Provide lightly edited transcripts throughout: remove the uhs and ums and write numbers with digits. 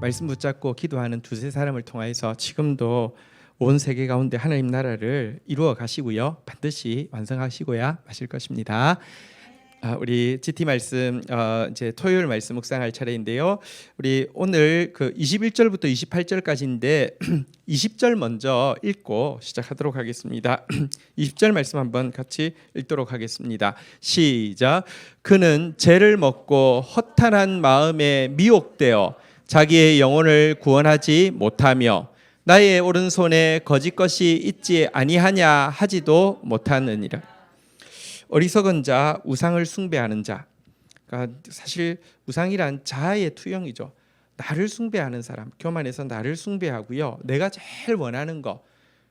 말씀 붙잡고 기도하는 두세 사람을 통하여서 지금도 온 세계 가운데 하나님 나라를 이루어 가시고요. 반드시 완성하시고야 마실 것입니다. 우리 GT 말씀 이제 토요일 말씀 묵상할 차례인데요. 우리 오늘 그 21절부터 28절까지인데 20절 먼저 읽고 시작하도록 하겠습니다. 20절 말씀 한번 같이 읽도록 하겠습니다. 시작. 그는 죄를 먹고 허탄한 마음에 미혹되어 자기의 영혼을 구원하지 못하며 나의 오른손에 거짓 것이 있지 아니하냐 하지도 못하느니라. 어리석은 자, 우상을 숭배하는 자. 그러니까 사실 우상이란 자아의 투영이죠. 나를 숭배하는 사람, 교만해서 나를 숭배하고요. 내가 제일 원하는 거,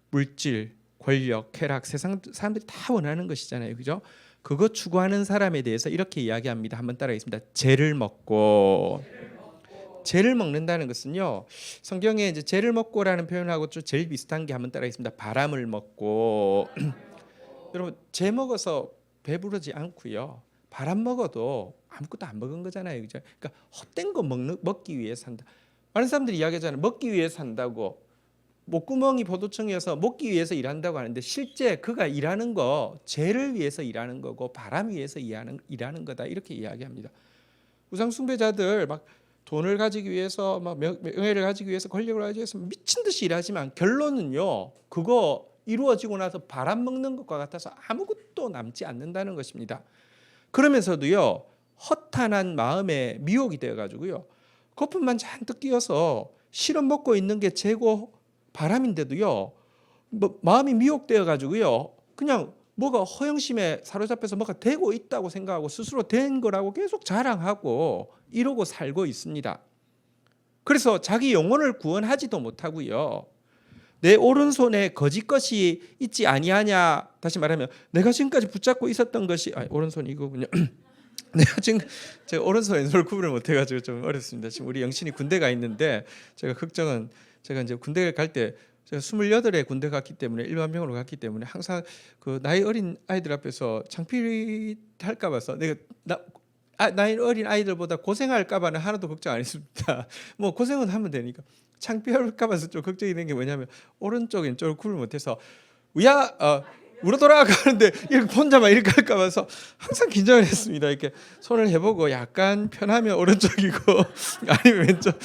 물질, 권력, 쾌락, 세상 사람들이 다 원하는 것이잖아요, 그죠? 그거 추구하는 사람에 대해서 이렇게 이야기합니다. 한번 따라하겠습니다. 죄를 먹고. 죄를 먹는다는 것은요, 성경에 이제 죄를 먹고라는 표현하고 좀 제일 비슷한 게 한번 따라하겠습니다. 바람을 먹고. 여러분, 죄 먹어서 배부르지 않고요. 바람 먹어도 아무것도 안 먹은 거잖아요, 그죠? 그러니까 헛된 거 먹기 위해 산다. 많은 사람들이 이야기하잖아요. 먹기 위해 산다고. 목구멍이 포도청이어서 먹기 위해서 일한다고 하는데 실제 그가 일하는 거 죄를 위해서 일하는 거고 바람 위해서 일하는 거다 이렇게 이야기합니다. 우상 숭배자들 막 돈을 가지기 위해서 막 명예를 가지기 위해서 권력을 가지기 위해서 미친 듯이 일하지만 결론은요, 그거 이루어지고 나서 바람 먹는 것과 같아서 아무것도 남지 않는다는 것입니다. 그러면서도요, 허탄한 마음에 미혹이 되어가지고요, 거품만 잔뜩 끼어서 실은 먹고 있는 게 재고 바람인데도요, 마음이 미혹되어가지고요, 그냥 뭐가 허영심에 사로잡혀서 뭐가 되고 있다고 생각하고 스스로 된 거라고 계속 자랑하고 이러고 살고 있습니다. 그래서 자기 영혼을 구원하지도 못하고요, 내 오른손에 거짓 것이 있지 아니하냐, 다시 말하면 내가 지금까지 붙잡고 있었던 것이 오른손 이거군요. 내가 지금 제가 오른손 왼손을 구분을 못해가지고 좀 어렵습니다. 지금 우리 영신이 군대가 있는데 제가 걱정은 제가 이제 군대를 갈 때 제가 28에 군대 갔기 때문에 일반병으로 갔기 때문에 항상 그 나이 어린 아이들 앞에서 창피할까 봐서 내가 나이 어린 아이들보다 고생할까 봐는 하나도 걱정 안 했습니다. 뭐 고생은 하면 되니까. 창피할까 봐서 좀 걱정이 된 게 뭐냐면 오른쪽 왼쪽을 구분을 못해서 우로 돌아가는데 이렇게 혼자만 이렇게 할까 봐서 항상 긴장을 했습니다. 이렇게 손을 해보고 약간 편하면 오른쪽이고 아니면 왼쪽.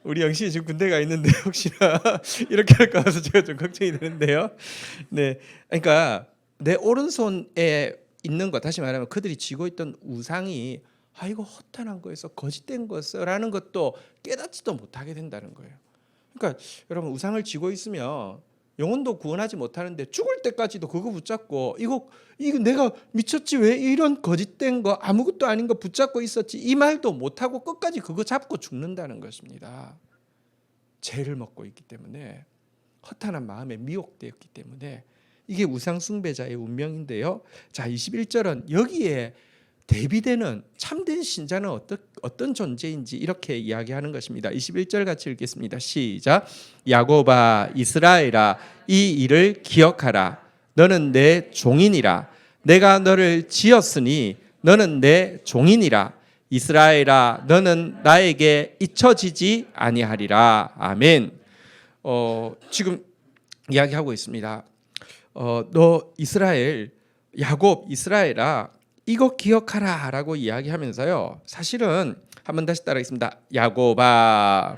우리 영신이 지금 군대가 있는데 혹시나 이렇게 할까 봐서 제가 좀 걱정이 되는데요. 네, 그러니까 내 오른손에 있는 것, 다시 말하면 그들이 쥐고 있던 우상이 이거 허탄한 거에서 거짓된 거라는 것도 깨닫지도 못하게 된다는 거예요. 그러니까 여러분, 우상을 쥐고 있으면 영혼도 구원하지 못하는데 죽을 때까지도 그거 붙잡고 이거 내가 미쳤지 왜 이런 거짓된 거 아무것도 아닌 거 붙잡고 있었지 이 말도 못하고 끝까지 그거 잡고 죽는다는 것입니다. 죄를 먹고 있기 때문에, 허탄한 마음에 미혹되었기 때문에 이게 우상 숭배자의 운명인데요. 자, 21절은 여기에 대비되는 참된 신자는 어떤 존재인지 이렇게 이야기하는 것입니다. 21절 같이 읽겠습니다. 시작. 야곱아, 이스라엘아, 이 일을 기억하라. 너는 내 종이니라. 내가 너를 지었으니 너는 내 종이니라. 이스라엘아, 너는 나에게 잊혀지지 아니하리라. 아멘. 지금 이야기하고 있습니다. 너 이스라엘, 야곱, 이스라엘아, 이거 기억하라 라고 이야기하면서요, 사실은 한번 다시 따라하겠습니다. 야곱아,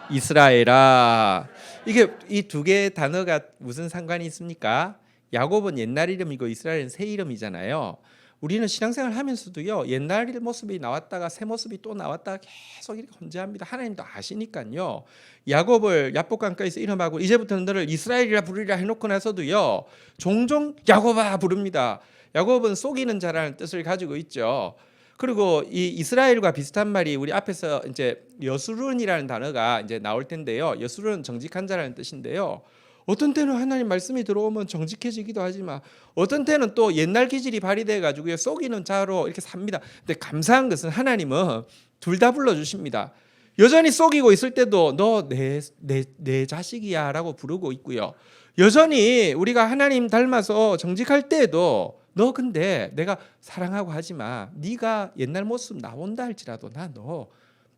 이스라엘아. 이게 이 두 개의 단어가 무슨 상관이 있습니까? 야곱은 옛날 이름이고 이스라엘은 새 이름이잖아요. 우리는 신앙생활 하면서도요, 옛날 모습이 나왔다가 새 모습이 또 나왔다가 계속 이렇게 혼재합니다. 하나님도 아시니까요. 야곱을 야복강가에서 이름하고 이제부터는 너를 이스라엘이라 부르리라 해놓고 나서도요, 종종 야곱아 부릅니다. 야곱은 속이는 자라는 뜻을 가지고 있죠. 그리고 이 이스라엘과 비슷한 말이 우리 앞에서 이제 여수룬이라는 단어가 이제 나올 텐데요. 여수룬은 정직한 자라는 뜻인데요. 어떤 때는 하나님 말씀이 들어오면 정직해지기도 하지만 어떤 때는 또 옛날 기질이 발휘돼 가지고 속이는 자로 이렇게 삽니다. 근데 감사한 것은 하나님은 둘 다 불러주십니다. 여전히 속이고 있을 때도 너 내 자식이야라고 부르고 있고요. 여전히 우리가 하나님 닮아서 정직할 때에도 너 근데 내가 사랑하고 하지마. 네가 옛날 모습 나온다 할지라도 나 너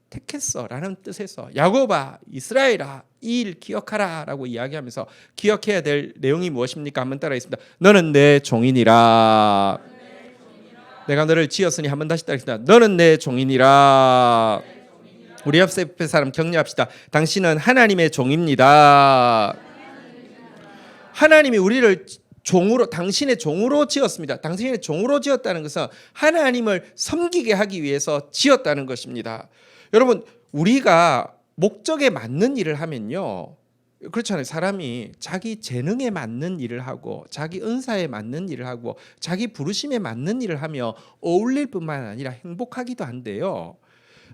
택했어라는 뜻에서 야곱아, 이스라엘아, 이 일 기억하라라고 이야기하면서 기억해야 될 내용이 무엇입니까? 한번 따라하겠습니다. 너는 내 종이니라. 내가 너를 지었으니 한번 다시 따라하겠습니다. 너는 내 종이니라. 우리 옆에 사람 격려합시다. 당신은 하나님의 종입니다. 하나님이 우리를 종으로, 당신의 종으로 지었습니다. 당신의 종으로 지었다는 것은 하나님을 섬기게 하기 위해서 지었다는 것입니다. 여러분, 우리가 목적에 맞는 일을 하면요, 그렇잖아요. 사람이 자기 재능에 맞는 일을 하고 자기 은사에 맞는 일을 하고 자기 부르심에 맞는 일을 하며 어울릴 뿐만 아니라 행복하기도 한데요,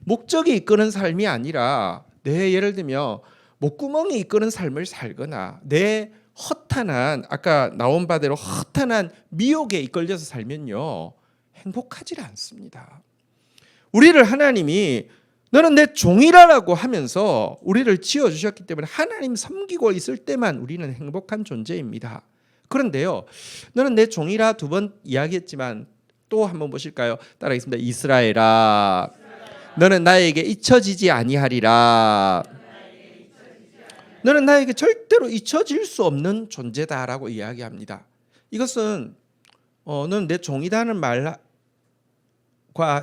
목적이 이끄는 삶이 아니라 내 예를 들면 목구멍이 이끄는 삶을 살거나 내 허탄한, 아까 나온 바대로 허탄한 미혹에 이끌려서 살면요 행복하지 않습니다. 우리를 하나님이 너는 내 종이라고 하면서 우리를 지어주셨기 때문에 하나님 섬기고 있을 때만 우리는 행복한 존재입니다. 그런데요, 너는 내 종이라 두 번 이야기했지만 또 한번 보실까요? 따라하겠습니다. 이스라엘아, 너는 나에게 잊혀지지 아니하리라. 너는 나에게 절대로 잊혀질 수 없는 존재다라고 이야기합니다. 이것은 너는 내 종이다는 말과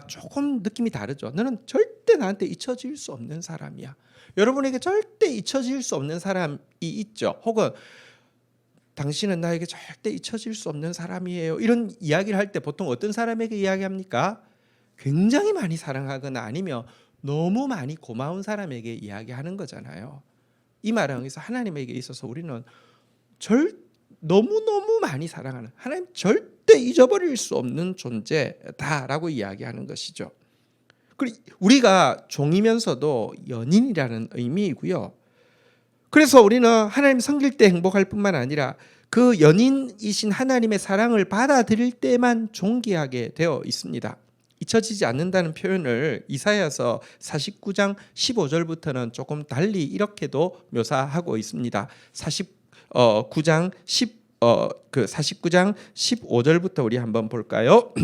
조금 느낌이 다르죠. 너는 절대 나한테 잊혀질 수 없는 사람이야. 여러분에게 절대 잊혀질 수 없는 사람이 있죠. 혹은 당신은 나에게 절대 잊혀질 수 없는 사람이에요. 이런 이야기를 할 때 보통 어떤 사람에게 이야기합니까? 굉장히 많이 사랑하거나 아니면 너무 많이 고마운 사람에게 이야기하는 거잖아요. 이 말은 여기서 하나님에게 있어서 우리는 너무너무 많이 사랑하는, 하나님 절대 잊어버릴 수 없는 존재다라고 이야기하는 것이죠. 그리고 우리가 종이면서도 연인이라는 의미이고요. 그래서 우리는 하나님 섬길 때 행복할 뿐만 아니라 그 연인이신 하나님의 사랑을 받아들일 때만 존귀하게 되어 있습니다. 잊혀지지 않는다는 표현을 이사야서 49장 15절부터는 조금 달리 이렇게도 묘사하고 있습니다. 49장 15절부터 우리 한번 볼까요?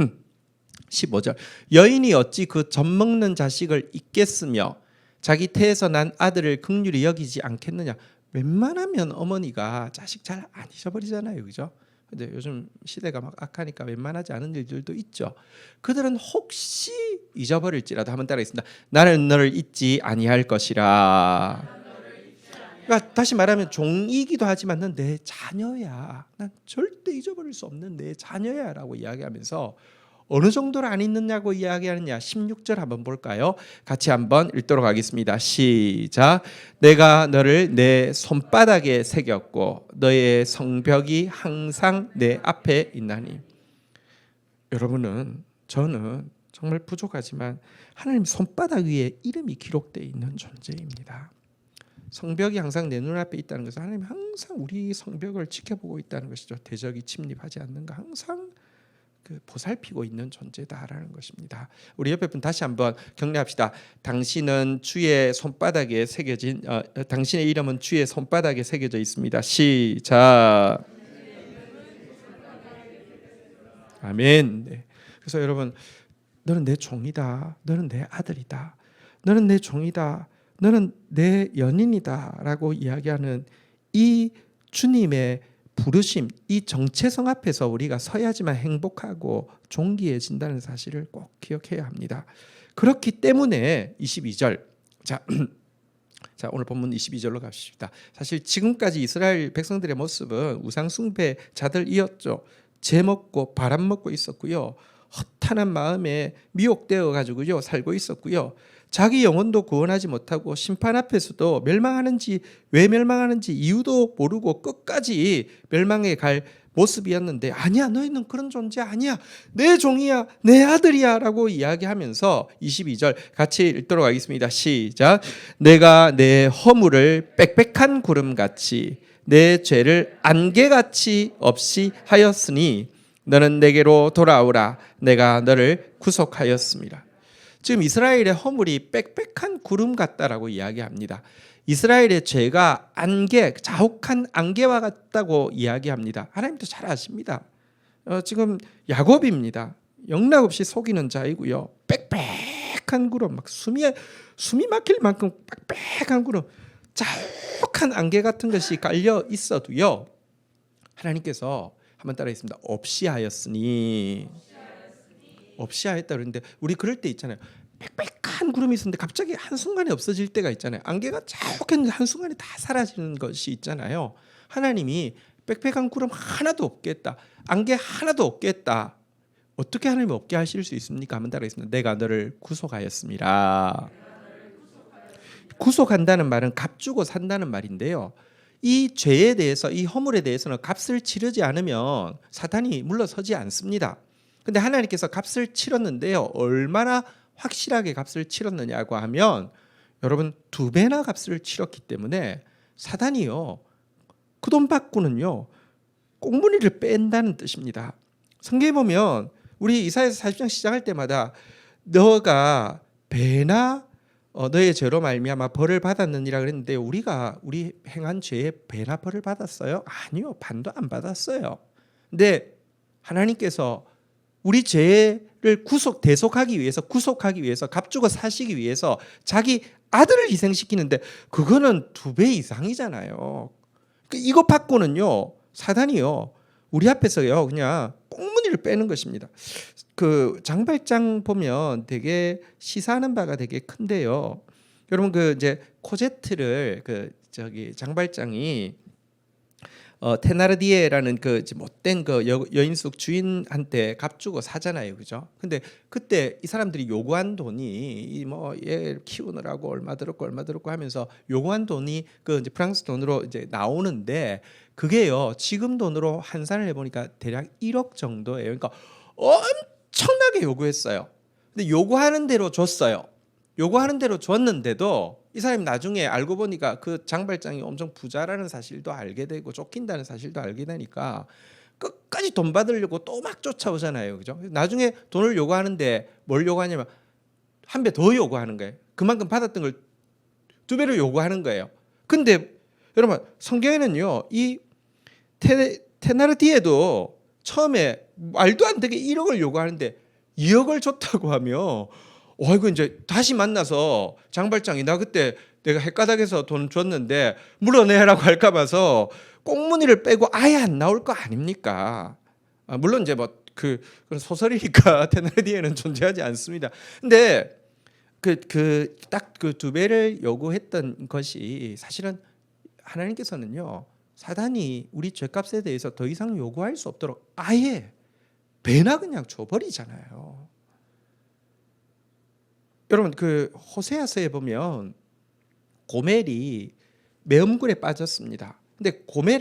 15절. 여인이 어찌 그 젖먹는 자식을 잊겠으며 자기 태에서 난 아들을 긍휼히 여기지 않겠느냐. 웬만하면 어머니가 자식 잘 안 잊어버리잖아요, 그죠? 근데 요즘 시대가 막 악하니까 웬만하지 않은 일들도 있죠. 그들은 혹시 잊어버릴지라도 한번 따라하겠습니다. 나는 너를 잊지 아니할 것이라. 그러니까 다시 말하면 종이기도 하지만 넌 내 자녀야. 난 절대 잊어버릴 수 없는 내 자녀야라고 이야기하면서 어느 정도를 안 잊느냐고 이야기하느냐. 16절 한번 볼까요? 같이 한번 읽도록 하겠습니다. 시작. 내가 너를 내 손바닥에 새겼고 너의 성벽이 항상 내 앞에 있나니. 여러분은, 저는 정말 부족하지만 하나님 손바닥 위에 이름이 기록되어 있는 존재입니다. 성벽이 항상 내 눈앞에 있다는 것은 하나님 항상 우리 성벽을 지켜보고 있다는 것이죠. 대적이 침입하지 않는가 항상 보살피고 있는 존재다라는 것입니다. 우리 옆에 분 다시 한번 격려합시다. 당신은 주의 손바닥에 새겨진 당신의 이름은 주의 손바닥에 새겨져 있습니다. 시작. 아멘. 네. 그래서 여러분, 너는 내 종이다. 너는 내 아들이다. 너는 내 종이다. 너는 내 연인이다라고 이야기하는 이 주님의 부르심, 이 정체성 앞에서 우리가 서야지만 행복하고 존귀해진다는 사실을 꼭 기억해야 합니다. 그렇기 때문에 22절, 자 오늘 본문 22절로 갑시다. 사실 지금까지 이스라엘 백성들의 모습은 우상 숭배자들이었죠. 재 먹고 바람 먹고 있었고요. 허탄한 마음에 미혹되어 가지고요 살고 있었고요. 자기 영혼도 구원하지 못하고 심판 앞에서도 멸망하는지 왜 멸망하는지 이유도 모르고 끝까지 멸망에 갈 모습이었는데, 아니야, 너희는 그런 존재 아니야, 내 종이야, 내 아들이야 라고 이야기하면서 22절 같이 읽도록 하겠습니다. 시작. 내가 내 허물을 빽빽한 구름같이 내 죄를 안개같이 없이 하였으니 너는 내게로 돌아오라. 내가 너를 구속하였습니다. 지금 이스라엘의 허물이 빽빽한 구름 같다라고 이야기합니다. 이스라엘의 죄가 안개, 자욱한 안개와 같다고 이야기합니다. 하나님도 잘 아십니다. 지금 야곱입니다. 영락없이 속이는 자이고요. 빽빽한 구름, 막 숨이 막힐 만큼 빽빽한 구름, 자욱한 안개 같은 것이 깔려 있어도요, 하나님께서 한번 따라했습니다. 없이 하였으니. 없이 하였다 그러는데, 우리 그럴 때 있잖아요. 빽빽한 구름이 있었는데 갑자기 한순간에 없어질 때가 있잖아요. 안개가 자욱했는데 한순간에 다 사라지는 것이 있잖아요. 하나님이 빽빽한 구름 하나도 없겠다, 안개 하나도 없겠다, 어떻게 하나님이 없게 하실 수 있습니까? 한번 따라하겠습니다. 내가 너를 구속하였습니다. 구속한다는 말은 값 주고 산다는 말인데요, 이 죄에 대해서, 이 허물에 대해서는 값을 치르지 않으면 사탄이 물러서지 않습니다. 근데 하나님께서 값을 치렀는데요, 얼마나 확실하게 값을 치렀느냐고 하면, 여러분 2배나 값을 치렀기 때문에 사단이요, 그 돈 받고는요 꽁무니를 뺀다는 뜻입니다. 성경에 보면 우리 이사야서 40장 시작할 때마다 너가 배나 너의 죄로 말미암아 벌을 받았느니라 그랬는데, 우리 행한 죄에 배나 벌을 받았어요? 아니요, 반도 안 받았어요. 근데 하나님께서 우리 죄를 구속하기 위해서 값주고 사시기 위해서 자기 아들을 희생시키는데, 그거는 2배 이상이잖아요. 이것 받고는요 사단이요 우리 앞에서요 그냥 꽁무니를 빼는 것입니다. 그 장발장 보면 되게 시사하는 바가 되게 큰데요, 여러분 그 이제 코제트를 장발장이 테나르디에라는 그 못된 그 여인숙 주인한테 값 주고 사잖아요, 그죠? 근데 그때 이 사람들이 요구한 돈이 뭐 얘 키우느라고 얼마 들었고 하면서 요구한 돈이 그 이제 프랑스 돈으로 이제 나오는데, 그게요 지금 돈으로 환산을 해보니까 대략 1억 정도예요. 그러니까 엄청나게 요구했어요. 근데 요구하는 대로 줬어요. 요구하는 대로 줬는데도 이 사람이 나중에 알고 보니까 그 장발장이 엄청 부자라는 사실도 알게 되고 쫓긴다는 사실도 알게 되니까 끝까지 돈 받으려고 또 막 쫓아오잖아요, 그죠? 나중에 돈을 요구하는데 뭘 요구하냐면 1배 더 요구하는 거예요. 그만큼 받았던 걸 2배로 요구하는 거예요. 근데 여러분 성경에는요 이 테나르디에도 처음에 말도 안 되게 1억을 요구하는데 2억을 줬다고 하며, 이거 이제 다시 만나서 장발장이 나 그때 내가 헷가닥에서 돈 줬는데 물어내라고 할까 봐서 꽁무니를 빼고 아예 안 나올 거 아닙니까? 물론 이제 뭐 그건 소설이니까 테나르디에는 존재하지 않습니다. 근데 딱 그 2배를 요구했던 것이, 사실은 하나님께서는요 사단이 우리 죄값에 대해서 더 이상 요구할 수 없도록 아예 배나 그냥 줘버리잖아요. 여러분 그 호세아서에 보면 고멜이 매음굴에 빠졌습니다. 근데 고멜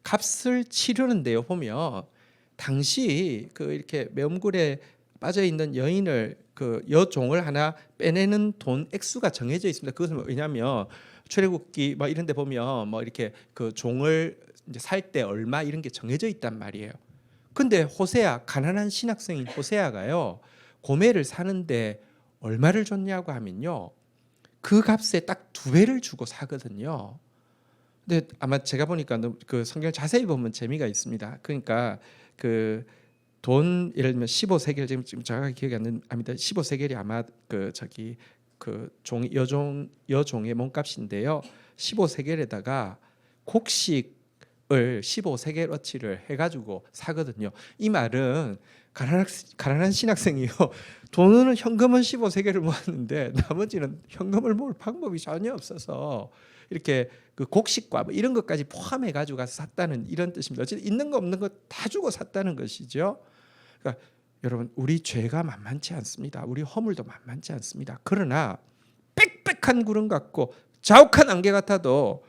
값을 치르는데요 보면, 당시 그 이렇게 매음굴에 빠져 있는 여인을 그 여종을 하나 빼내는 돈 액수가 정해져 있습니다. 그것은 왜냐하면 출애굽기 뭐 이런 데 보면 뭐 이렇게 그 종을 이제 살 때 얼마 이런 게 정해져 있단 말이에요. 근데 호세아, 가난한 신학생인 호세아가요 고멜을 사는데 얼마를 줬냐고 하면요 그 값에 딱 2배를 주고 사거든요. 근데 아마 제가 보니까 그 성경 자세히 보면 재미가 있습니다. 그러니까 그 돈 예를 들면 15세겔, 지금 정확하게 기억이 안 납니다. 15세겔이 아마 그 여종의 몸값인데요. 15세겔에다가 곡식을 15세겔어치를 해가지고 사거든요. 이 말은 가난한 신학생이요 돈은 현금은 15세겔을 모았는데 나머지는 현금을 모을 방법이 전혀 없어서 이렇게 그 곡식과 뭐 이런 것까지 포함해 가지고 가서 샀다는 이런 뜻입니다. 어쨌든 있는 거 없는 거 다 주고 샀다는 것이죠. 그러니까 여러분 우리 죄가 만만치 않습니다. 우리 허물도 만만치 않습니다. 그러나 빽빽한 구름 같고 자욱한 안개 같아도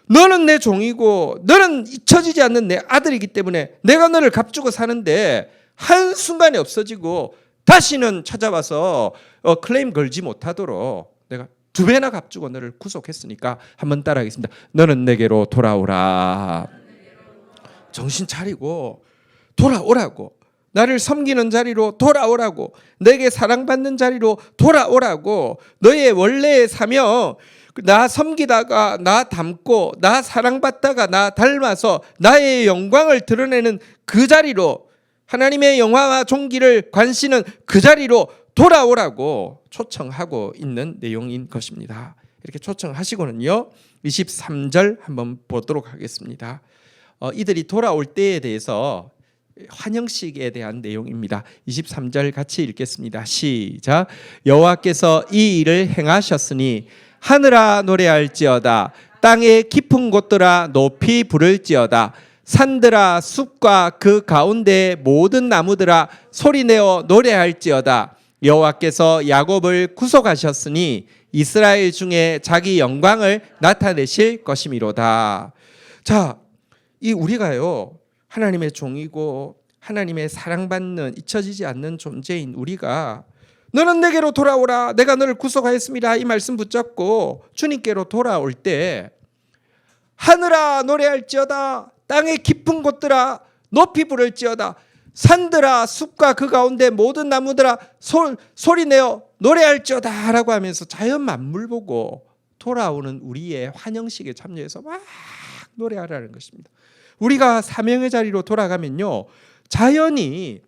너는 내 종이고 너는 잊혀지지 않는 내 아들이기 때문에 내가 너를 값주고 사는데 한순간에 없어지고 다시는 찾아와서 클레임 걸지 못하도록 내가 2배나 값주고 너를 구속했으니까 한번 따라하겠습니다. 너는 내게로 돌아오라. 정신 차리고 돌아오라고. 나를 섬기는 자리로 돌아오라고. 내게 사랑받는 자리로 돌아오라고. 너의 원래의 사명, 나 섬기다가 나 닮고 나 사랑받다가 나 닮아서 나의 영광을 드러내는 그 자리로 하나님의 영화와 존귀를 관시는 그 자리로 돌아오라고 초청하고 있는 내용인 것입니다. 이렇게 초청하시고는요 23절 한번 보도록 하겠습니다. 이들이 돌아올 때에 대해서 환영식에 대한 내용입니다. 23절 같이 읽겠습니다. 시작. 여호와께서 이 일을 행하셨으니 하늘아 노래할지어다. 땅의 깊은 곳들아 높이 부를지어다. 산들아 숲과 그 가운데 모든 나무들아 소리내어 노래할지어다. 여호와께서 야곱을 구속하셨으니 이스라엘 중에 자기 영광을 나타내실 것이미로다. 자, 이 우리가요 하나님의 종이고 하나님의 사랑받는 잊혀지지 않는 존재인 우리가 너는 내게로 돌아오라 내가 너를 구속하였습니다 이 말씀 붙잡고 주님께로 돌아올 때 하늘아 노래할지어다. 땅의 깊은 곳들아 높이 부를지어다. 산들아 숲과 그 가운데 모든 나무들아 소리내어 노래할지어다 라고 하면서 자연 만물 보고 돌아오는 우리의 환영식에 참여해서 막 노래하라는 것입니다. 우리가 사명의 자리로 돌아가면요 자연이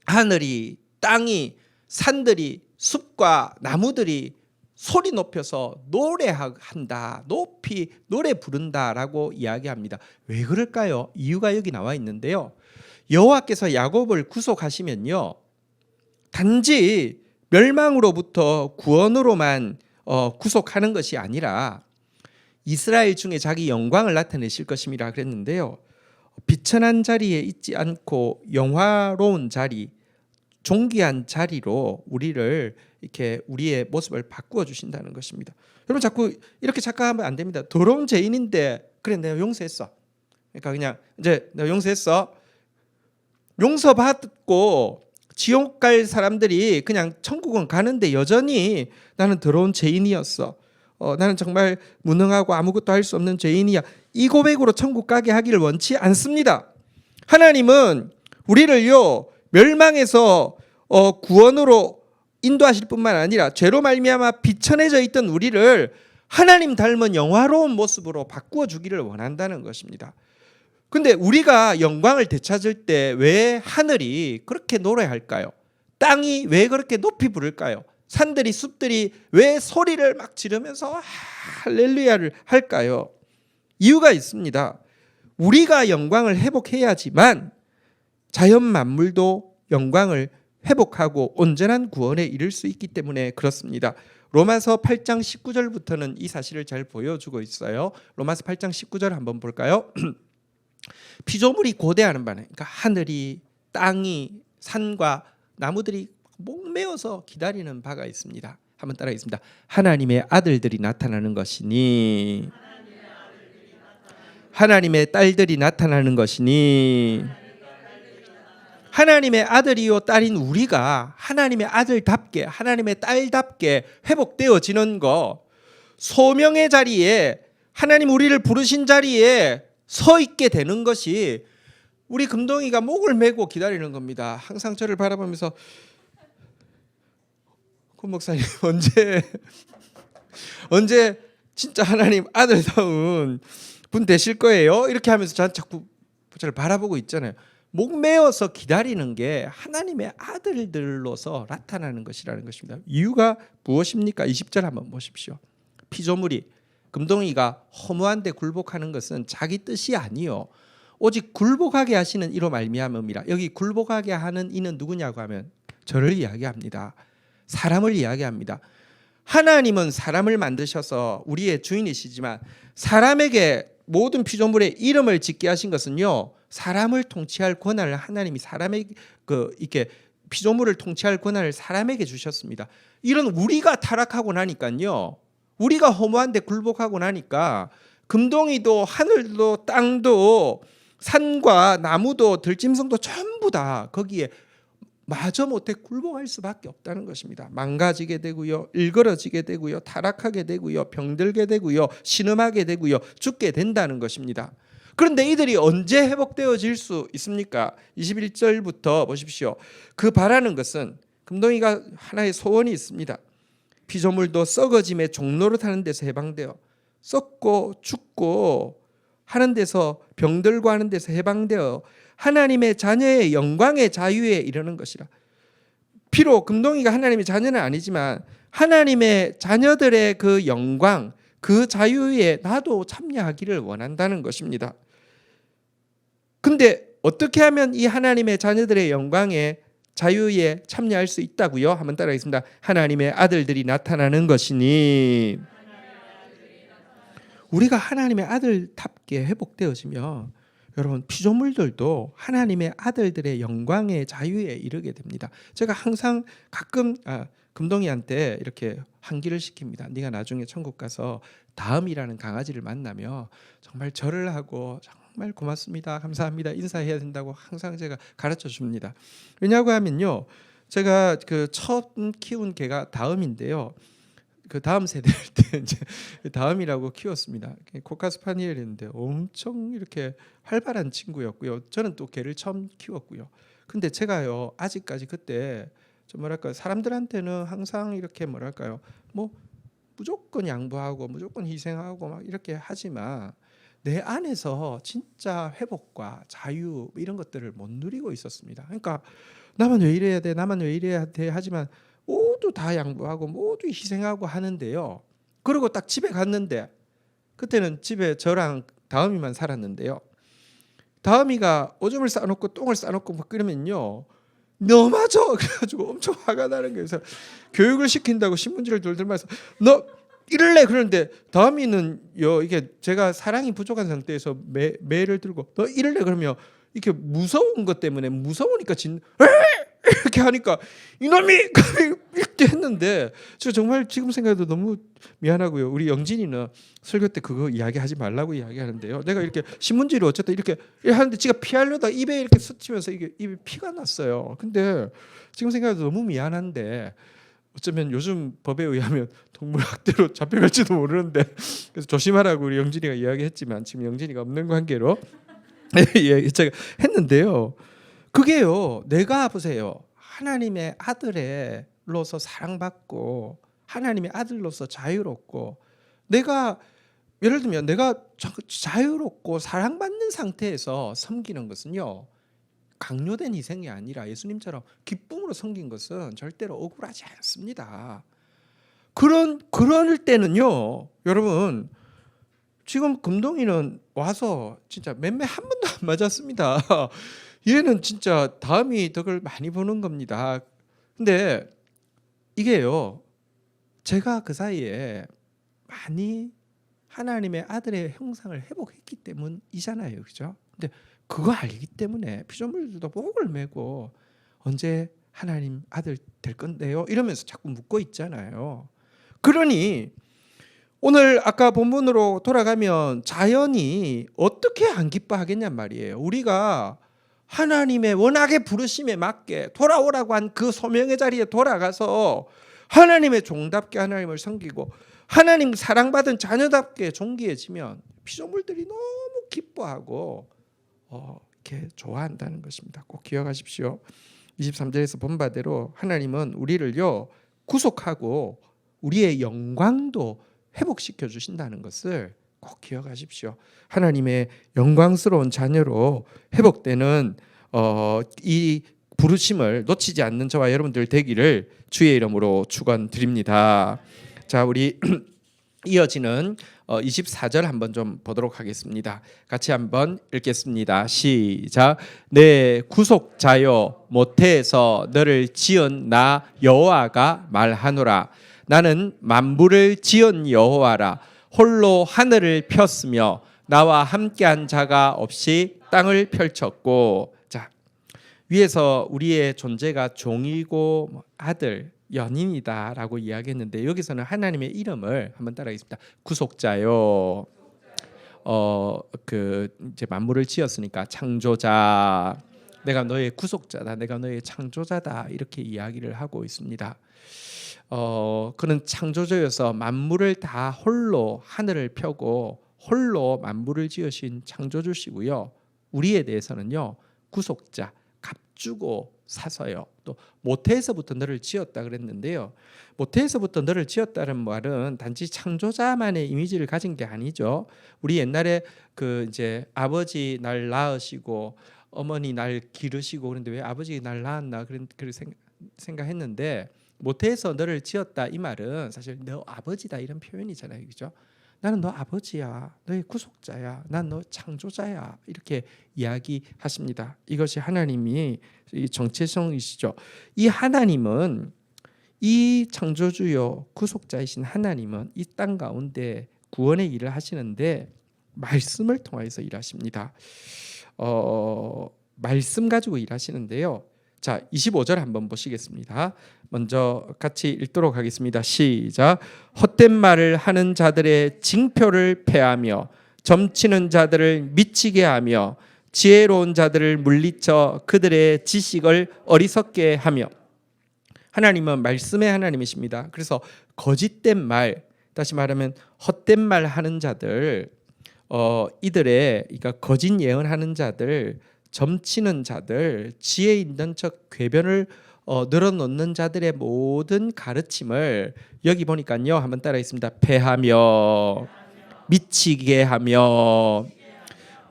하늘이 땅이 산들이 숲과 나무들이 소리 높여서 노래한다 높이 노래 부른다라고 이야기합니다. 왜 그럴까요? 이유가 여기 나와 있는데요. 여호와께서 야곱을 구속하시면요 단지 멸망으로부터 구원으로만 구속하는 것이 아니라 이스라엘 중에 자기 영광을 나타내실 것임이라 그랬는데요. 비천한 자리에 있지 않고 영화로운 자리, 존귀한 자리로 우리를 이렇게 우리의 모습을 바꾸어 주신다는 것입니다. 여러분 자꾸 이렇게 착각하면 안 됩니다. 더러운 죄인인데 그래 내가 용서했어. 그러니까 그냥 이제 내가 용서했어. 용서받고 지옥 갈 사람들이 그냥 천국은 가는데 여전히 나는 더러운 죄인이었어. 나는 정말 무능하고 아무것도 할 수 없는 죄인이야. 이 고백으로 천국 가게 하기를 원치 않습니다. 하나님은 우리를요 멸망에서 구원으로 인도하실 뿐만 아니라 죄로 말미암아 비천해져 있던 우리를 하나님 닮은 영화로운 모습으로 바꾸어 주기를 원한다는 것입니다. 근데 우리가 영광을 되찾을 때 왜 하늘이 그렇게 노래할까요? 땅이 왜 그렇게 높이 부를까요? 산들이 숲들이 왜 소리를 막 지르면서 할렐루야를 할까요? 이유가 있습니다. 우리가 영광을 회복해야지만 자연 만물도 영광을 회복하고 온전한 구원에 이를 수 있기 때문에 그렇습니다. 로마서 8장 19절부터는 이 사실을 잘 보여주고 있어요. 로마서 8장 19절 한번 볼까요? 피조물이 고대하는 바는 그러니까 하늘이 땅이 산과 나무들이 목매어서 기다리는 바가 있습니다. 한번 따라하겠습니다. 하나님의 아들들이 나타나는 것이니 하나님의 딸들이 나타나는 것이니 하나님의 아들이요 딸인 우리가 하나님의 아들답게 하나님의 딸답게 회복되어지는 거 소명의 자리에 하나님 우리를 부르신 자리에 서 있게 되는 것이 우리 금동이가 목을 메고 기다리는 겁니다. 항상 저를 바라보면서 권 목사님 언제 진짜 하나님 아들다운 분 되실 거예요? 이렇게 하면서 저한테 자꾸 저를 바라보고 있잖아요. 목 메어서 기다리는 게 하나님의 아들들로서 나타나는 것이라는 것입니다. 이유가 무엇입니까? 20절 한번 보십시오. 피조물이 금동이가 허무한데 굴복하는 것은 자기 뜻이 아니요 오직 굴복하게 하시는 이로 말미암음이라. 여기 굴복하게 하는 이는 누구냐고 하면 저를 이야기합니다. 사람을 이야기합니다. 하나님은 사람을 만드셔서 우리의 주인이시지만 사람에게 모든 피조물의 이름을 짓게 하신 것은요 사람을 통치할 권한을 하나님이 사람에게 이렇게 피조물을 통치할 권한을 사람에게 주셨습니다. 이런 우리가 타락하고 나니까요 우리가 허무한데 굴복하고 나니까 금동이도 하늘도 땅도 산과 나무도 들짐승도 전부 다 거기에 마저 못해 굴복할 수밖에 없다는 것입니다. 망가지게 되고요, 일그러지게 되고요, 타락하게 되고요, 병들게 되고요, 신음하게 되고요, 죽게 된다는 것입니다. 그런데 이들이 언제 회복되어질 수 있습니까? 21절부터 보십시오. 그 바라는 것은 금동이가 하나의 소원이 있습니다. 피조물도 썩어짐의 종로를 타는 데서 해방되어 썩고 죽고 하는 데서 병들고 하는 데서 해방되어 하나님의 자녀의 영광의 자유에 이르는 것이라. 비록 금동이가 하나님의 자녀는 아니지만 하나님의 자녀들의 그 영광, 그 자유에 나도 참여하기를 원한다는 것입니다. 근데 어떻게 하면 이 하나님의 자녀들의 영광에 자유에 참여할 수 있다고요? 한번 따라하겠습니다. 하나님의 아들들이 나타나는 것이니, 우리가 하나님의 아들답게 회복되어지면 여러분 피조물들도 하나님의 아들들의 영광의 자유에 이르게 됩니다. 제가 항상 가끔 금동이한테 이렇게 환기를 시킵니다. 네가 나중에 천국 가서 다음이라는 강아지를 만나며 정말 절을 하고 정말 고맙습니다, 감사합니다 인사해야 된다고 항상 제가 가르쳐 줍니다. 왜냐고 하면요, 제가 그 첫 키운 개가 다음인데요, 그 다음 세대일 때 이제 다음이라고 키웠습니다. 코카스파니엘인데 엄청 이렇게 활발한 친구였고요. 저는 또 개를 처음 키웠고요. 근데 제가요 아직까지 그때 좀 뭐랄까, 사람들한테는 항상 이렇게 뭐랄까요, 뭐 무조건 양보하고 무조건 희생하고 막 이렇게 하지만 내 안에서 진짜 회복과 자유 이런 것들을 못 누리고 있었습니다. 그러니까 나만 왜 이래야 돼, 나만 왜 이래야 돼 하지만 모두 다 양보하고 모두 희생하고 하는데요. 그리고 딱 집에 갔는데, 그때는 집에 저랑 다음이만 살았는데요, 다음이가 오줌을 싸놓고 똥을 싸놓고 막 그러면요, 너 맞아 그래가지고 엄청 화가 나는 거예요. 그래서 교육을 시킨다고 신문지를 돌들면서 너 이럴래 그러는데, 다음이는 이게 제가 사랑이 부족한 상태에서 매를 들고 너 이럴래 그러면 이렇게 무서운 것 때문에 무서우니까 이렇게 하니까 이놈이 이렇게 했는데, 저 정말 지금 생각해도 너무 미안하고요. 우리 영진이는 설교 때 그거 이야기하지 말라고 이야기하는데요, 내가 이렇게 신문지를 어쨌든 이렇게 하는데 지가 피하려다 입에 이렇게 스치면서 이게 입에 피가 났어요. 근데 지금 생각해도 너무 미안한데, 어쩌면 요즘 법에 의하면 동물학대로 잡혀갈지도 모르는데, 그래서 조심하라고 우리 영진이가 이야기했지만 지금 영진이가 없는 관계로 제가 했는데요, 그게요, 내가 보세요, 하나님의 아들로서 사랑받고 하나님의 아들로서 자유롭고, 내가 예를 들면 내가 자유롭고 사랑받는 상태에서 섬기는 것은요, 강요된 희생이 아니라 예수님처럼 기쁨으로 섬긴 것은 절대로 억울하지 않습니다. 그럴 때는요, 여러분, 지금 금동이는 와서 진짜 맴매 한 번도 안 맞았습니다. 얘는 진짜 다음이 덕을 많이 보는 겁니다. 근데 이게요, 제가 그 사이에 많이 하나님의 아들의 형상을 회복했기 때문이잖아요, 그죠? 근데 그거 알기 때문에 피조물들도 목을 메고 언제 하나님 아들 될 건데요? 이러면서 자꾸 묻고 있잖아요. 그러니 오늘 아까 본문으로 돌아가면 자연이 어떻게 안 기뻐하겠냔 말이에요. 우리가 하나님의 워낙에 부르심에 맞게 돌아오라고 한 그 소명의 자리에 돌아가서 하나님의 종답게 하나님을 섬기고 하나님 사랑받은 자녀답게 존귀해지면 피조물들이 너무 기뻐하고 이렇게 좋아한다는 것입니다. 꼭 기억하십시오. 23절에서 본 바대로 하나님은 우리를요 구속하고 우리의 영광도 회복시켜 주신다는 것을 꼭 기억하십시오. 하나님의 영광스러운 자녀로 회복되는 이 부르심을 놓치지 않는 저와 여러분들 되기를 주의 이름으로 축원드립니다. 자, 우리 이어지는 24절 한번 좀 보도록 하겠습니다. 같이 한번 읽겠습니다. 시작. 내 구속자여 모태에서 너를 지은 나 여호와가 말하노라. 나는 만물을 지은 여호와라. 홀로 하늘을 폈으며 나와 함께한 자가 없이 땅을 펼쳤고. 자, 위에서 우리의 존재가 종이고 아들, 연인이다라고 이야기했는데, 여기서는 하나님의 이름을 한번 따라하겠습니다. 구속자요. 이제 만물을 지었으니까 창조자. 내가 너의 구속자다. 내가 너의 창조자다. 이렇게 이야기를 하고 있습니다. 그는 창조주여서 만물을 다 홀로 하늘을 펴고 홀로 만물을 지으신 창조주시고요. 우리에 대해서는요 구속자, 값주고 사서요. 또 모태에서부터 너를 지었다 그랬는데요. 모태에서부터 너를 지었다는 말은 단지 창조자만의 이미지를 가진 게 아니죠. 우리 옛날에 그 이제 아버지 날 낳으시고 어머니 날 기르시고 그런데 왜 아버지 날 낳았나 그런 생각했는데 모태에서 너를 지었다 이 말은 사실 너 아버지다 이런 표현이잖아요, 그죠? 나는 너 아버지야, 너의 구속자야, 난 너 창조자야 이렇게 이야기하십니다. 이것이 하나님이 정체성이시죠. 이 하나님은 이 창조주요 구속자이신 하나님은 이 땅 가운데 구원의 일을 하시는데 말씀을 통해서 일하십니다. 말씀 가지고 일하시는데요. 자, 25절 한번 보시겠습니다. 먼저 같이 읽도록 하겠습니다. 시작. 헛된 말을 하는 자들의 징표를 패하며 점치는 자들을 미치게 하며 지혜로운 자들을 물리쳐 그들의 지식을 어리석게 하며. 하나님은 말씀의 하나님이십니다. 그래서 거짓된 말, 다시 말하면 헛된 말 하는 자들, 이들의 그러니까 거짓 예언하는 자들, 점치는 자들, 지혜 있는 척 궤변을 늘어놓는 자들의 모든 가르침을 여기 보니까요, 한번 따라하겠습니다. 패하며 미치게 하며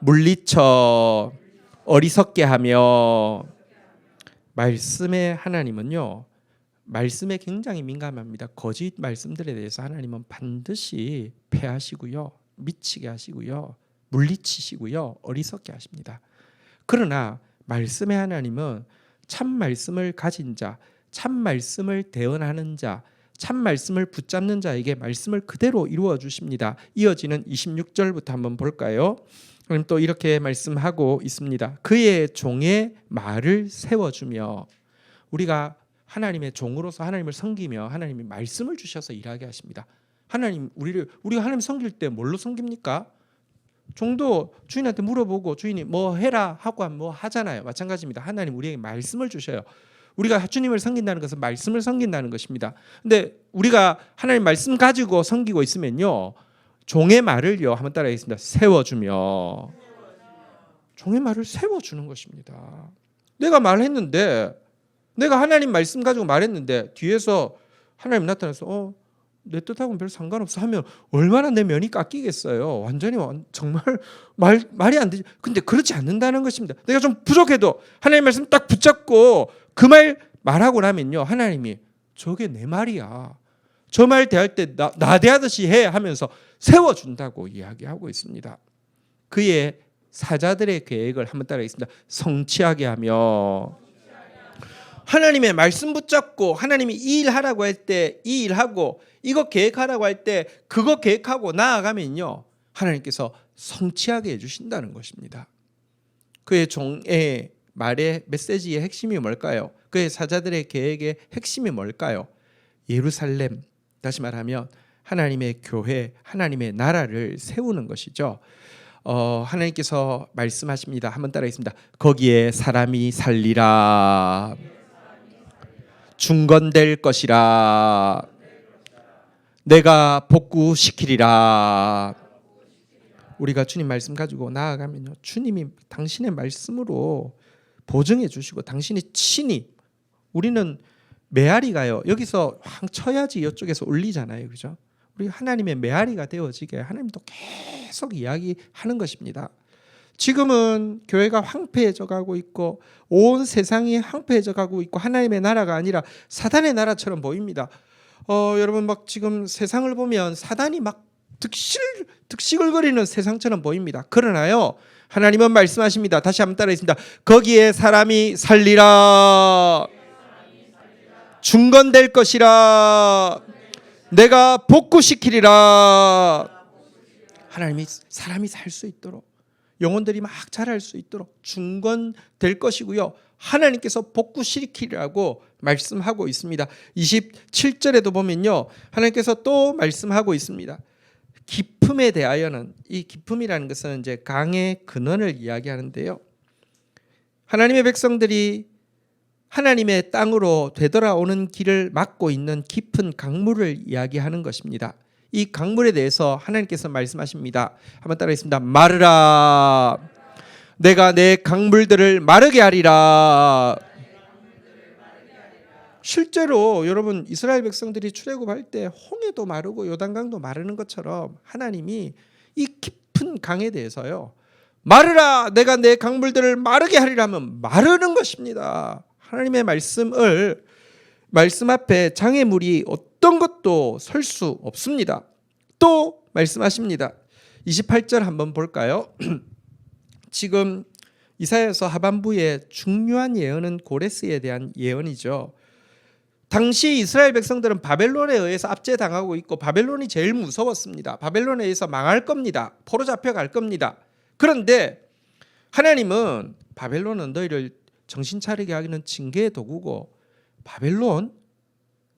물리쳐 어리석게 하며. 말씀의 하나님은요, 말씀에 굉장히 민감합니다. 거짓 말씀들에 대해서 하나님은 반드시 패하시고요, 미치게 하시고요, 물리치시고요, 어리석게 하십니다. 그러나 말씀의 하나님은 참 말씀을 가진 자, 참 말씀을 대언하는 자, 참 말씀을 붙잡는 자에게 말씀을 그대로 이루어 주십니다. 이어지는 26절부터 한번 볼까요? 그럼 또 이렇게 말씀하고 있습니다. 그의 종의 말을 세워주며. 우리가 하나님의 종으로서 하나님을 섬기며 하나님이 말씀을 주셔서 일하게 하십니다. 하나님 우리가 하나님 섬길 때 뭘로 섬깁니까? 종도 주인한테 물어보고 주인이 뭐 해라 하고 뭐 하잖아요. 마찬가지입니다. 하나님 우리에게 말씀을 주셔요. 우리가 주님을 섬긴다는 것은 말씀을 섬긴다는 것입니다. 근데 우리가 하나님 말씀 가지고 섬기고 있으면요, 종의 말을요, 한번 따라하겠습니다. 세워주며. 종의 말을 세워주는 것입니다. 내가 말했는데, 내가 하나님 말씀 가지고 말했는데 뒤에서 하나님 나타나서 내 뜻하고는 별 상관없어 하면 얼마나 내 면이 깎이겠어요. 완전히 정말 말이 안 되지. 근데 그렇지 않는다는 것입니다. 내가 좀 부족해도 하나님 말씀 딱 붙잡고 그 말하고 나면요, 하나님이 저게 내 말이야, 저 말 대할 때 나 대하듯이 해 하면서 세워준다고 이야기하고 있습니다. 그의 사자들의 계획을 한번 따라하겠습니다. 성취하게 하며. 하나님의 말씀 붙잡고 하나님이 이 일 하라고 할 때 이 일하고 이거 계획하라고 할 때 그거 계획하고 나아가면요, 하나님께서 성취하게 해주신다는 것입니다. 그의 종의 말의 메시지의 핵심이 뭘까요? 그의 사자들의 계획의 핵심이 뭘까요? 예루살렘, 다시 말하면 하나님의 교회, 하나님의 나라를 세우는 것이죠. 하나님께서 말씀하십니다. 한번 따라하겠습니다. 거기에 사람이 살리라. 중건될 것이라. 내가 복구시키리라. 우리가 주님 말씀 가지고 나아가면요, 주님이 당신의 말씀으로 보증해 주시고 당신이 친히, 우리는 메아리가요, 여기서 황 쳐야지 이쪽에서 울리잖아요, 그죠? 우리 하나님의 메아리가 되어지게 하나님도 계속 이야기하는 것입니다. 지금은 교회가 황폐해져 가고 있고 온 세상이 황폐해져 가고 있고 하나님의 나라가 아니라 사단의 나라처럼 보입니다. 여러분 막 지금 세상을 보면 사단이 막 득실거리는 세상처럼 보입니다. 그러나요, 하나님은 말씀하십니다. 다시 한번 따라하겠습니다. 거기에 사람이 살리라. 중건될 것이라. 내가 복구시키리라. 하나님이 사람이 살 수 있도록, 영혼들이 막 자랄 수 있도록 중건될 것이고요, 하나님께서 복구시키리라고 말씀하고 있습니다. 27절에도 보면요, 하나님께서 또 말씀하고 있습니다. 기품에 대하여는, 이 기품이라는 것은 이제 강의 근원을 이야기하는데요, 하나님의 백성들이 하나님의 땅으로 되돌아오는 길을 막고 있는 깊은 강물을 이야기하는 것입니다. 이 강물에 대해서 하나님께서 말씀하십니다. 한번 따라하겠습니다. 마르라. 내가 내 강물들을 마르게 하리라. 실제로 여러분, 이스라엘 백성들이 출애굽할 때 홍해도 마르고 요단강도 마르는 것처럼 하나님이 이 깊은 강에 대해서요, 마르라 내가 내 강물들을 마르게 하리라 하면 마르는 것입니다. 하나님의 말씀 앞에 장애물이 어떤 것도 설 수 없습니다. 또 말씀하십니다. 28절 한번 볼까요? 지금 이사야서 하반부의 중요한 예언은 고레스에 대한 예언이죠. 당시 이스라엘 백성들은 바벨론에 의해서 압제당하고 있고 바벨론이 제일 무서웠습니다. 바벨론에 의해서 망할 겁니다. 포로 잡혀갈 겁니다. 그런데 하나님은 바벨론은 너희를 정신 차리게 하기는 징계의 도구고 바벨론,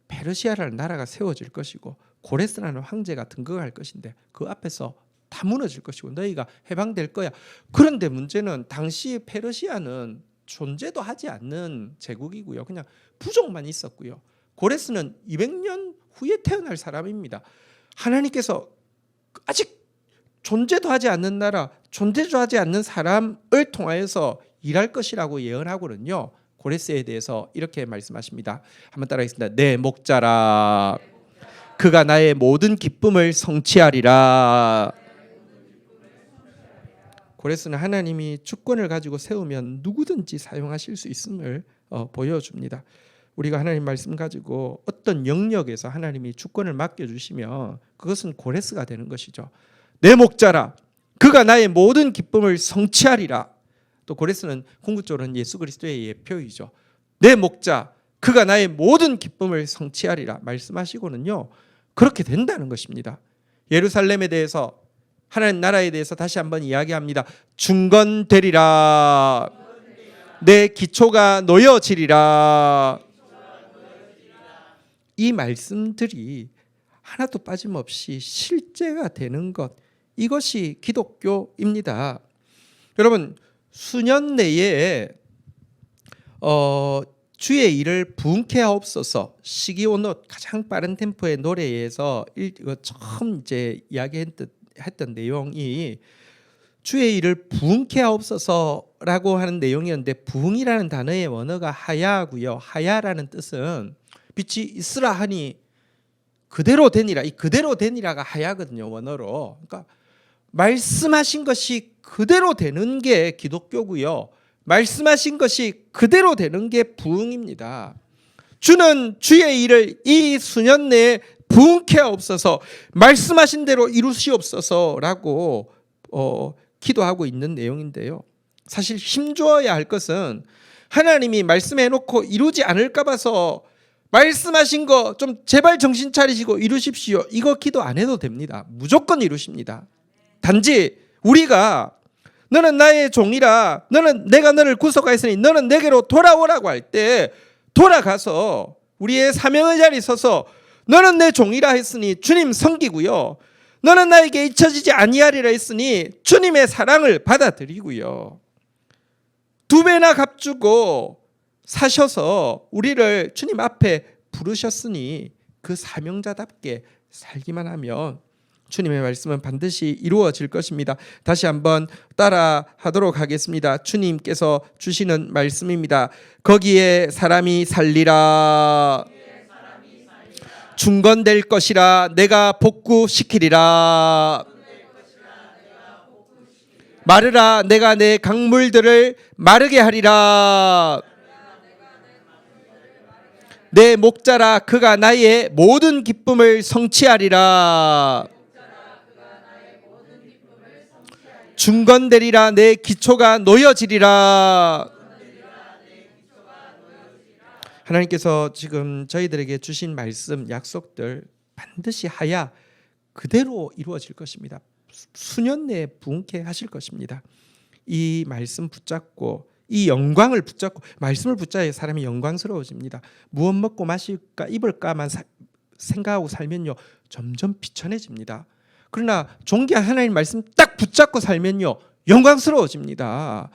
페르시아라는 나라가 세워질 것이고 고레스라는 황제가 등극할 것인데 그 앞에서 다 무너질 것이고 너희가 해방될 거야. 그런데 문제는 당시 페르시아는 존재도 하지 않는 제국이고요. 그냥 부족만 있었고요. 고레스는 200년 후에 태어날 사람입니다. 하나님께서 아직 존재도 하지 않는 나라, 존재도 하지 않는 사람을 통하여서 일할 것이라고 예언하고는요. 고레스에 대해서 이렇게 말씀하십니다. 한번 따라하겠습니다. 내 목자라 그가 나의 모든 기쁨을 성취하리라. 고레스는 하나님이 주권을 가지고 세우면 누구든지 사용하실 수 있음을 보여줍니다. 우리가 하나님 말씀 가지고 어떤 영역에서 하나님이 주권을 맡겨주시면 그것은 고레스가 되는 것이죠. 내 목자라 그가 나의 모든 기쁨을 성취하리라. 또 고레스는 궁극적으로는 예수 그리스도의 예표이죠. 내 목자 그가 나의 모든 기쁨을 성취하리라 말씀하시고는요. 그렇게 된다는 것입니다. 예루살렘에 대해서 하나님 나라에 대해서 다시 한번 이야기합니다. 중건되리라. 내 기초가 놓여지리라. 이 말씀들이 하나도 빠짐없이 실제가 되는 것, 이것이 기독교입니다. 여러분 수년 내에 주의 일을 부흥케 하옵소서 시기온옷 가장 빠른 템포의 노래에서 처음 이제 이야기했던 내용이 주의 일을 부흥케 하옵소서라고 하는 내용이었는데 부흥이라는 단어의 원어가 하야고요. 하야라는 뜻은 빛이 있으라 하니 그대로 되니라. 이 그대로 되니라가 하야거든요. 원어로. 그러니까 말씀하신 것이 그대로 되는 게 기독교고요. 말씀하신 것이 그대로 되는 게 부흥입니다. 주는 주의 일을 이 수년 내에 부흥케 하옵소서 말씀하신 대로 이루시옵소서라고 기도하고 있는 내용인데요. 사실 힘주어야 할 것은 하나님이 말씀해놓고 이루지 않을까 봐서 말씀하신 거 좀 제발 정신 차리시고 이루십시오. 이거 기도 안 해도 됩니다. 무조건 이루십니다. 단지 우리가 너는 나의 종이라 내가 너를 구속하였으니 너는 내게로 돌아오라고 할 때 돌아가서 우리의 사명의 자리에 서서 너는 내 종이라 했으니 주님 섬기고요. 너는 나에게 잊혀지지 아니하리라 했으니 주님의 사랑을 받아들이고요. 2배나 값주고 사셔서 우리를 주님 앞에 부르셨으니 그 사명자답게 살기만 하면 주님의 말씀은 반드시 이루어질 것입니다. 다시 한번 따라 하도록 하겠습니다. 주님께서 주시는 말씀입니다. 거기에 사람이 살리라. 중건될 것이라 내가 복구시키리라. 마르라 내가 내 강물들을 마르게 하리라. 내 목자라 그가 나의 모든 기쁨을 성취하리라. 중건되리라 내 기초가 놓여지리라. 하나님께서 지금 저희들에게 주신 말씀, 약속들 반드시 하야 그대로 이루어질 것입니다. 수년 내에 부흥케 하실 것입니다. 이 말씀 붙잡고 이 영광을 붙잡고 말씀을 붙잡아야 사람이 영광스러워집니다. 무엇 먹고 마실까 입을까만 생각하고 살면요 점점 비천해집니다. 그러나 존귀한 하나님 말씀 딱 붙잡고 살면요 영광스러워집니다.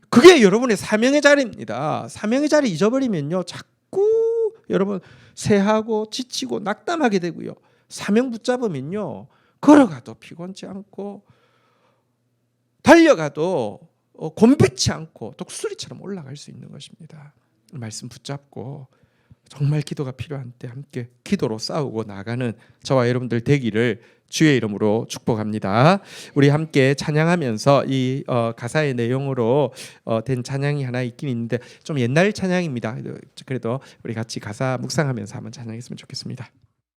그게 여러분의 사명의 자리입니다. 사명의 자리 잊어버리면요 자꾸 여러분 쇠하고 지치고 낙담하게 되고요. 사명 붙잡으면요 걸어가도 피곤치 않고 달려가도 곤백치 않고 독수리처럼 올라갈 수 있는 것입니다. 말씀 붙잡고 정말 기도가 필요한 때 함께 기도로 싸우고 나가는 저와 여러분들 되기를 주의 이름으로 축복합니다. 우리 함께 찬양하면서 이 가사의 내용으로 된 찬양이 하나 있긴 있는데 좀 옛날 찬양입니다. 그래도 우리 같이 가사 묵상하면서 한번 찬양했으면 좋겠습니다.